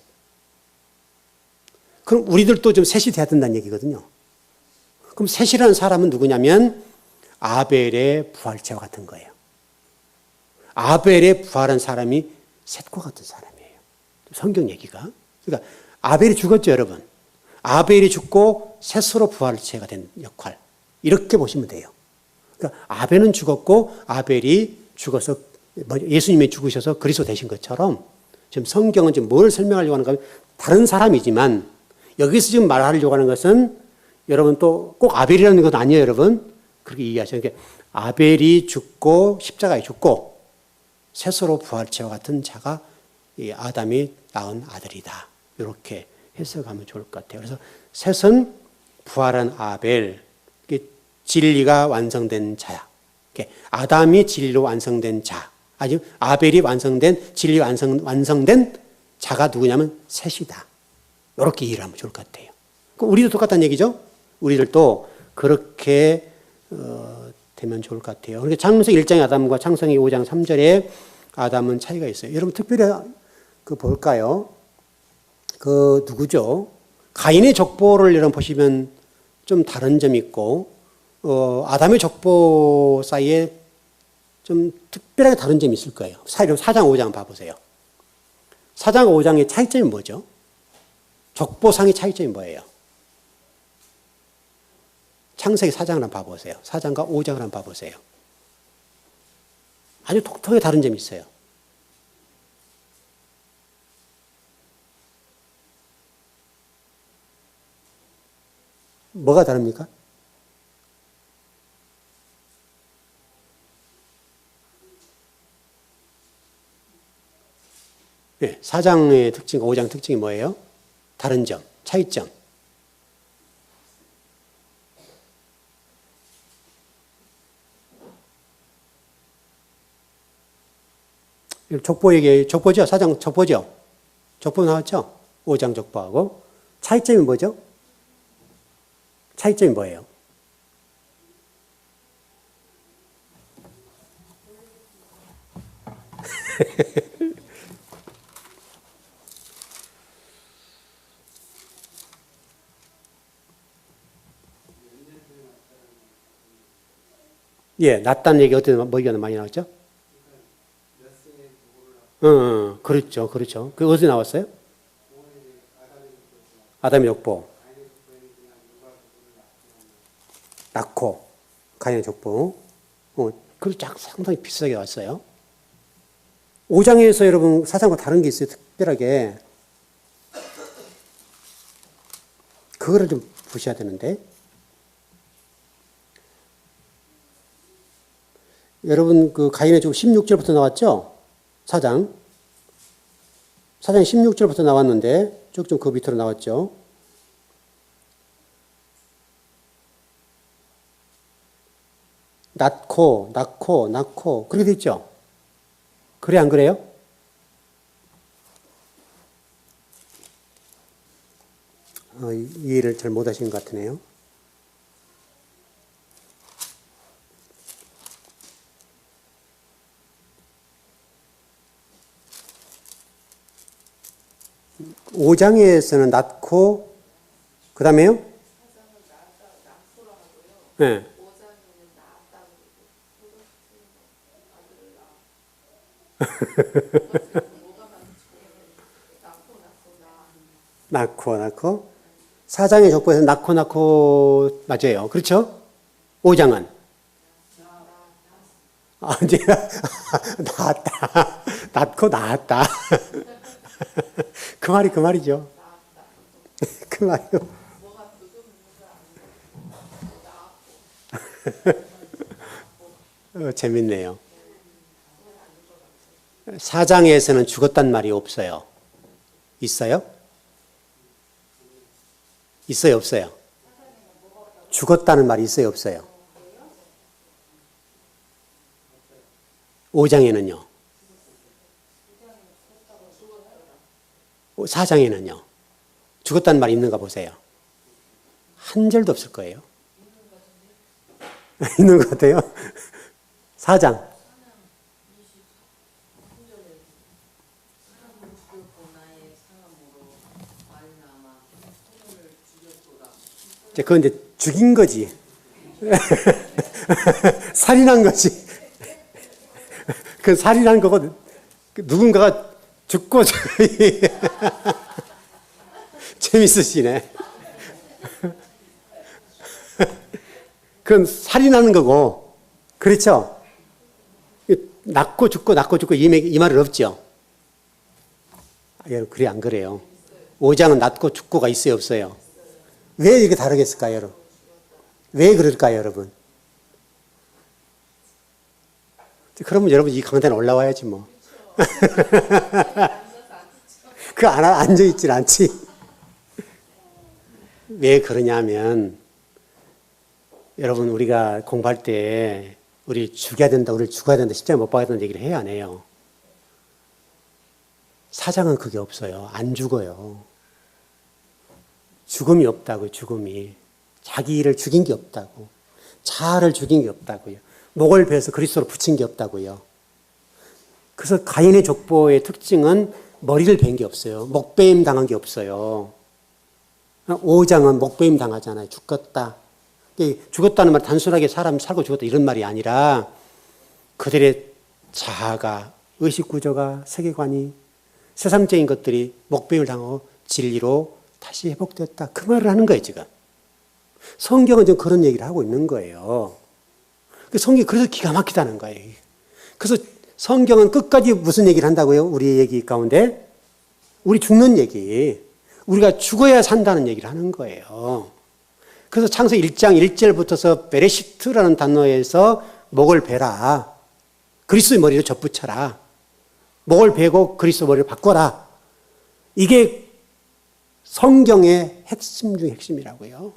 그럼 우리들도 좀 셋이 돼야 된다는 얘기거든요. 그럼 셋이라는 사람은 누구냐면 아벨의 부활체와 같은 거예요. 아벨의 부활한 사람이 셋과 같은 사람이에요. 성경 얘기가. 그러니까 아벨이 죽었죠, 여러분. 아벨이 죽고 셋으로 부활체가 된 역할. 이렇게 보시면 돼요. 그러니까 아벨은 죽었고 아벨이 죽어서 예수님이 죽으셔서 그리스도 되신 것처럼 지금 성경은 지금 뭘 설명하려고 하는가 하면 다른 사람이지만 여기서 지금 말하려고 하는 것은 여러분 또 꼭 아벨이라는 건 아니에요, 여러분. 그렇게 이해하셔야 돼요. 아벨이 죽고 십자가에 죽고 셋으로 부활체와 같은 자가 이 아담이 낳은 아들이다. 이렇게 해석하면 좋을 것 같아요. 그래서 셋은 부활한 아벨, 진리가 완성된 자야. 아담이 진리로 완성된 자. 아주 아벨이 완성된 진리 완성된 자가 누구냐면 셋이다. 이렇게 이해를 하면 좋을 것 같아요. 우리도 똑같다는 얘기죠. 우리들도 그렇게 되면 좋을 것 같아요. 그러니까 창세기 1장의 아담과 창세기 5장 3절에 아담은 차이가 있어요. 여러분 특별히 그 볼까요? 그 누구죠? 가인의 족보를 여러분 보시면 좀 다른 점이 있고 아담의 족보 사이에 좀 특별하게 다른 점이 있을 거예요. 4장 5장 봐보세요. 4장 5장의 차이점이 뭐죠? 족보상의 차이점이 뭐예요? 창세기 4장을 한번 봐보세요. 4장과 5장을 한번 봐보세요. 아주 독특하게 다른 점이 있어요. 뭐가 다릅니까? 네, 4장의 특징과 5장 특징이 뭐예요? 다른 점, 차이점. 족보 얘기, 족보죠? 4장 족보죠? 족보 나왔죠? 5장 족보하고. 차이점이 뭐죠? 차이점이 뭐예요? 예, 낫다는 얘기 어떻게 뭐가 많이 나왔죠? 그렇죠, 그렇죠. 그 어디서 나왔어요? 아담의 족보. 낳고 가인의 족보. 그걸 쫙 상당히 비슷하게 왔어요. 5장에서 여러분 4장과 다른 게 있어요. 특별하게 그거를 좀 보셔야 되는데. 여러분, 그 가인의 좀 16절부터 나왔죠? 4장 16절부터 나왔는데, 쭉 좀 그 밑으로 나왔죠? 낳고, 그렇게 돼 있죠? 그래, 안 그래요? 이해를 잘 못하신 것 같으네요. 오장에서는 낳고, 그 다음에요? 네. 낳고. 4장의 족보에서 낳고, 맞아요. 그렇죠? 5장은? 이제, 낳았다. 그 말이죠. 그 말이요. 재밌네요. 4장에서는 죽었단 말이 없어요. 있어요? 있어요, 없어요? 죽었다는 말이 있어요, 없어요? 5장에는요? 4장에는요? 죽었다는 말이 있는가 보세요. 한 절도 없을 거예요. 있는 것 같아요. 4장. 그건 이제 죽인 거지. 살인한 거지. 그 살인한 거고, 누군가가 죽고, 재밌으시네. 그건 살인하는 거고, 그렇죠? 낳고 죽고 이 말은 없죠? 여러분, 그래, 안 그래요? 5장은 낳고 죽고가 있어요, 없어요? 왜 이렇게 다르겠을까요, 여러분? 왜 그럴까요, 여러분? 그러면 여러분 이 강단에 올라와야지 뭐. 그 앉아있질 않지. 왜 그러냐면, 여러분 우리가 공부할 때 우리 죽여야 된다, 우리 죽어야 된다, 십자가에 못 박아야 얘기를 해요, 안 해요? 4장은 그게 없어요. 안 죽어요. 죽음이 없다고요, 죽음이. 자기 일을 죽인 게 없다고. 자아를 죽인 게 없다고요. 목을 베어서 그리스도로 붙인 게 없다고요. 그래서 가인의 족보의 특징은 머리를 벤 게 없어요. 목베임 당한 게 없어요. 5장은 목베임 당하잖아요. 죽었다. 죽었다는 말 단순하게 사람 살고 죽었다 이런 말이 아니라 그들의 자아가, 의식구조가, 세계관이, 세상적인 것들이 목베임을 당하고 진리로 다시 회복됐다. 그 말을 하는 거예요, 지금. 성경은 지금 그런 얘기를 하고 있는 거예요. 성경이 그래서 기가 막히다는 거예요. 그래서 성경은 끝까지 무슨 얘기를 한다고요? 우리 얘기 가운데? 우리 죽는 얘기. 우리가 죽어야 산다는 얘기를 하는 거예요. 그래서 창세기 1장 1절부터서 베레시트라는 단어에서 목을 베라. 그리스도의 머리를 접붙여라. 목을 베고 그리스도 머리를 바꿔라. 이게 성경의 핵심 중의 핵심이라고요.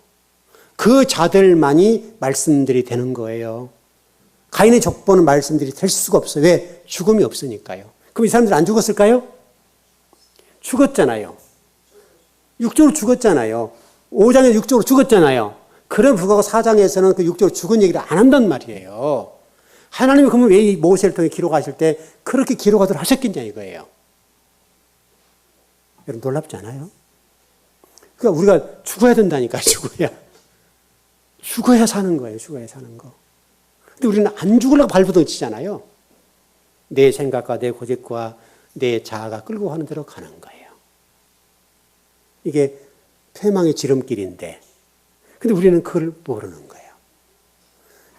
그 자들만이 말씀들이 되는 거예요. 가인의 족보는 말씀들이 될 수가 없어요. 왜? 죽음이 없으니까요. 그럼 이 사람들 안 죽었을까요? 죽었잖아요. 육적으로 죽었잖아요. 5장에서 육적으로 죽었잖아요. 그럼 불구하고 4장에서는 그 육적으로 죽은 얘기를 안 한단 말이에요. 하나님이 그러면 왜 이 모세를 통해 기록하실 때 그렇게 기록하도록 하셨겠냐 이거예요. 여러분 놀랍지 않아요? 그러니까 우리가 죽어야 된다니까, 죽어야 사는 거예요. 죽어야 사는 거. 근데 우리는 안 죽으려고 발버둥 치잖아요. 내 생각과 내 고집과 내 자아가 끌고 가는 대로 가는 거예요. 이게 패망의 지름길인데, 근데 우리는 그걸 모르는 거예요.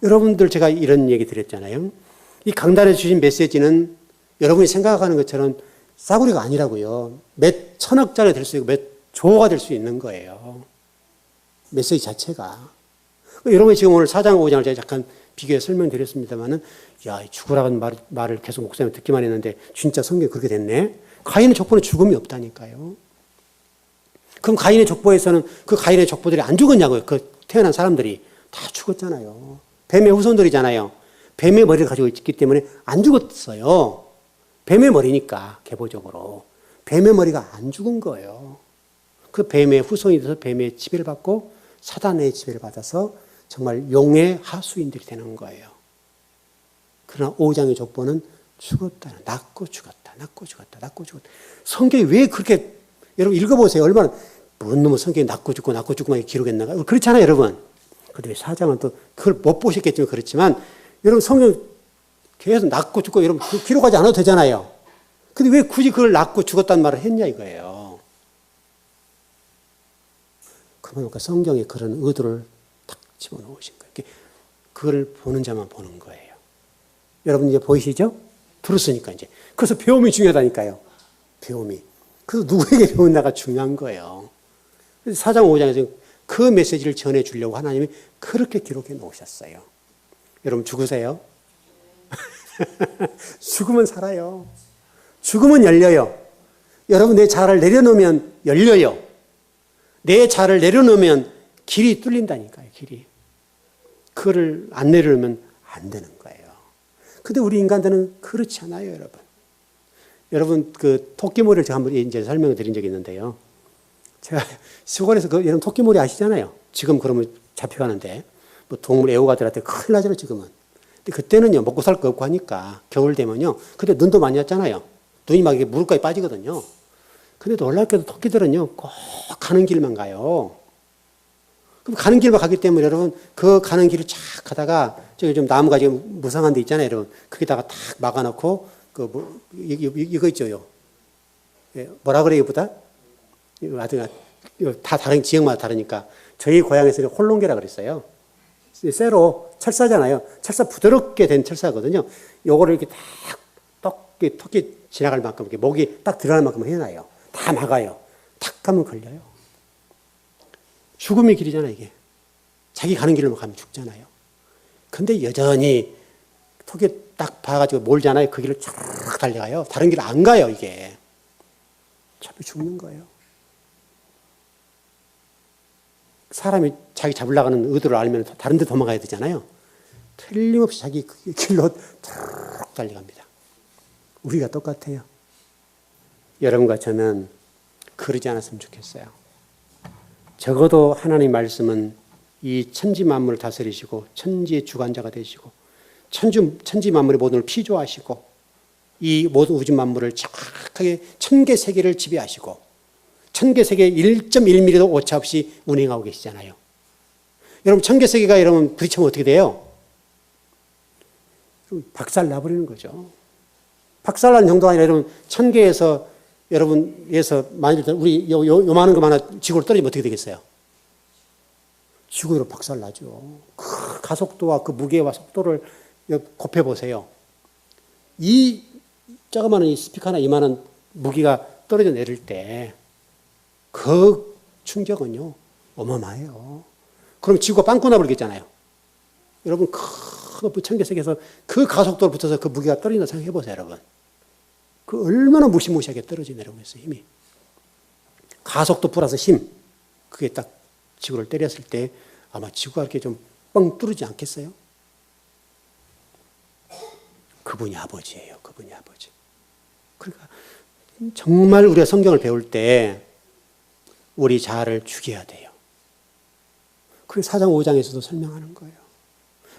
여러분들 제가 이런 얘기 드렸잖아요. 이 강단에 주신 메시지는 여러분이 생각하는 것처럼 싸구리가 아니라고요. 몇 천억짜리 될 수 있고 몇 조가 될 수 있는 거예요. 메시지 자체가. 여러분이 지금 오늘 4장 5장을 제가 잠깐 비교해 설명드렸습니다만은, 야, 죽으라는 말을 계속 목사님 듣기만 했는데 진짜 성경이 그렇게 됐네. 가인의 족보는 죽음이 없다니까요. 그럼 가인의 족보에서는 그 가인의 족보들이 안 죽었냐고요. 그 태어난 사람들이 다 죽었잖아요. 뱀의 후손들이잖아요. 뱀의 머리를 가지고 있기 때문에 안 죽었어요. 뱀의 머리니까 계보적으로. 뱀의 머리가 안 죽은 거예요. 그 뱀의 후손이 돼서 뱀의 지배를 받고 사단의 지배를 받아서 정말 용의 하수인들이 되는 거예요. 그러나 5장의 족보는 죽었다. 낳고 죽었다. 낳고 죽었다. 낳고 죽었다. 성경이 왜 그렇게, 여러분 읽어보세요. 얼마나, 뭔 놈의 성경이 낳고 죽고 낳고 죽고만 기록했나가? 그렇잖아요, 여러분. 그런데 4장은 또 그걸 못 보셨겠지만 그렇지만, 여러분 성경 계속 낳고 죽고 여러분 기록하지 않아도 되잖아요. 근데 왜 굳이 그걸 낳고 죽었다는 말을 했냐 이거예요. 그러니까 성경에 그런 의도를 딱 집어넣으신 거예요. 그걸 보는 자만 보는 거예요. 여러분 이제 보이시죠? 들었으니까 이제. 그래서 배움이 중요하다니까요. 배움이. 그래서 누구에게 배운다가 중요한 거예요. 그래서 4장 5장에서 그 메시지를 전해주려고 하나님이 그렇게 기록해 놓으셨어요. 여러분 죽으세요? 죽으면 살아요. 죽으면 열려요. 여러분 내 자아를 내려놓으면 열려요. 내 자아를 내려놓으면 길이 뚫린다니까요. 길이. 그거를 안 내려놓으면 안 되는 거예요. 근데 우리 인간들은 그렇지 않아요, 여러분. 여러분 그 토끼머리를 제가 한번 이제 설명을 드린 적이 있는데요. 제가 시골에서 여러분 토끼머리 아시잖아요. 지금 그러면 잡혀가는데 뭐 동물 애호가들한테 큰일 나잖아요, 지금은. 근데 그때는요 먹고 살 거 없고 하니까 겨울 되면요. 그때 눈도 많이 왔잖아요. 눈이 막 이렇게 무릎까지 빠지거든요. 근데 놀랍게도 토끼들은요 꼭 가는 길만 가요. 그럼 가는 길만 가기 때문에 여러분 그 가는 길을 쫙 가다가 저기 좀 나무가 지금 무성한 데 있잖아요, 여러분. 거기다가 탁 막아놓고 이거 있죠, 뭐라 그래요, 이보다? 하여튼 다 다른 지역마다 다르니까 저희 고향에서는 홀롱개라 그랬어요. 쇠로 철사잖아요. 철사 부드럽게 된 철사거든요. 요거를 이렇게 딱 토끼 지나갈 만큼 이렇게 목이 딱 들어갈 만큼 해놔요. 다 막아요. 탁 가면 걸려요. 죽음의 길이잖아요, 이게. 자기 가는 길로 가면 죽잖아요. 근데 여전히 토끼 딱 봐가지고 몰잖아요. 그 길을 쫙 달려가요. 다른 길 안 가요, 이게. 잡혀 죽는 거예요. 사람이 자기 잡으려가는 의도를 알면 다른 데 도망가야 되잖아요. 틀림없이 자기 길로 쭉 달려갑니다. 우리가 똑같아요. 여러분과 저는 그러지 않았으면 좋겠어요. 적어도 하나님의 말씀은 이 천지 만물을 다스리시고 천지의 주관자가 되시고 천지 만물의 모든 걸 피조하시고 이 모든 우주 만물을 정확하게 천개 세계를 지배하시고 천개 세계 1.1mm도 오차 없이 운행하고 계시잖아요. 여러분 천개 세계가 여러분 부딪히면 어떻게 돼요? 박살 나버리는 거죠. 박살 나는 정도가 아니라 여러분 천개에서 여러분에서 만일 우리 요만한 것 하나 지구로 떨어지면 어떻게 되겠어요? 지구로 박살 나죠. 그 가속도와 그 무게와 속도를 곱해 보세요. 이 조그마한 이 스피커나 이만한 무기가 떨어져 내릴 때 그 충격은요 어마어마해요. 그럼 지구가 빵꾸 나버리겠잖아요. 여러분 큰 높은 천개세계에서 그 가속도로 붙어서 그 무게가 떨어진다 생각해 보세요, 여러분. 그 얼마나 무시무시하게 떨어져 내려오겠어요, 힘이. 가속도 플러스 힘. 그게 딱 지구를 때렸을 때 아마 지구가 이렇게 좀 뻥 뚫리지 않겠어요? 그분이 아버지예요, 그분이 아버지. 그러니까 정말 우리가 성경을 배울 때 우리 자아를 죽여야 돼요. 그게 4장 5장에서도 설명하는 거예요.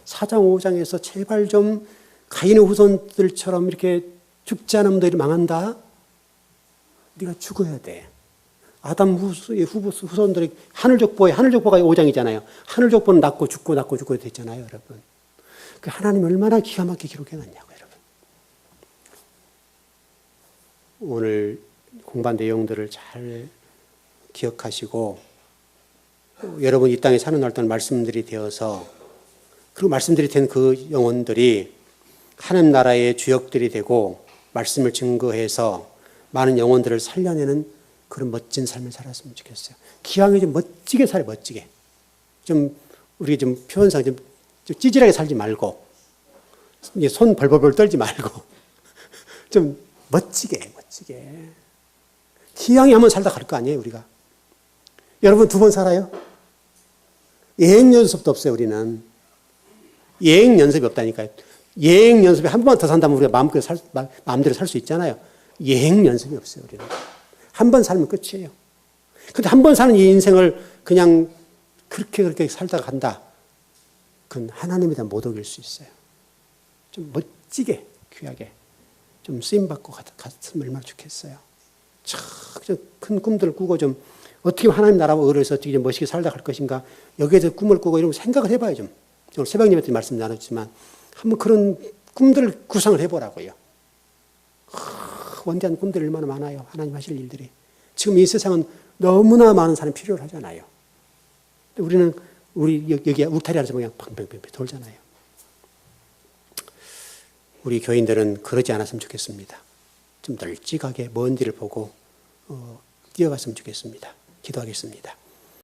4장 5장에서 제발 좀 가인의 후손들처럼 이렇게 죽지 않으면 너희를 망한다. 네가 죽어야 돼. 아담 후손들이 하늘족보가 5장이잖아요. 하늘족보는 낳고 죽고 됐잖아요, 여러분. 그 하나님 얼마나 기가 막히게 기록해놨냐고, 여러분. 오늘 공부한 내용들을 잘 기억하시고 여러분 이 땅에 사는 날 동안 말씀들이 되어서 그리고 말씀들이 된 그 영혼들이 하나님 나라의 주역들이 되고 말씀을 증거해서 많은 영혼들을 살려내는 그런 멋진 삶을 살았으면 좋겠어요. 기왕에 좀 멋지게 살아요, 멋지게. 좀 우리 좀 표현상 좀 찌질하게 살지 말고 손 벌벌벌 떨지 말고 좀 멋지게 기왕에 한번 살다 갈 거 아니에요 우리가. 여러분 2번 살아요? 예행 연습도 없어요 우리는. 예행 연습이 없다니까요. 예행 연습에 한 번만 더 산다면 우리가 마음대로 살 수 있잖아요. 예행 연습이 없어요 우리는. 한 번 살면 끝이에요. 근데 한 번 사는 이 인생을 그냥 그렇게 살다가 간다. 그건 하나님에 대한 모독일 수 있어요. 좀 멋지게 귀하게 좀 쓰임받고 갔으면 얼마나 좋겠어요. 참 큰 꿈들을 꾸고 좀 어떻게 하나님 나라와 의를 어떻게 좀 멋있게 살다 갈 것인가 여기에서 꿈을 꾸고 이런 생각을 해봐요 좀. 오늘 새벽 예배 때 말씀 나눴지만 한번 그런 꿈들을 구상을 해보라고요. 원대한 꿈들이 얼마나 많아요. 하나님 하실 일들이. 지금 이 세상은 너무나 많은 사람이 필요로 하잖아요. 우리는 여기 울타리 안에서 그냥 팡팡팡 돌잖아요. 우리 교인들은 그러지 않았으면 좋겠습니다. 좀 널찍하게 먼 길을 보고 뛰어갔으면 좋겠습니다. 기도하겠습니다.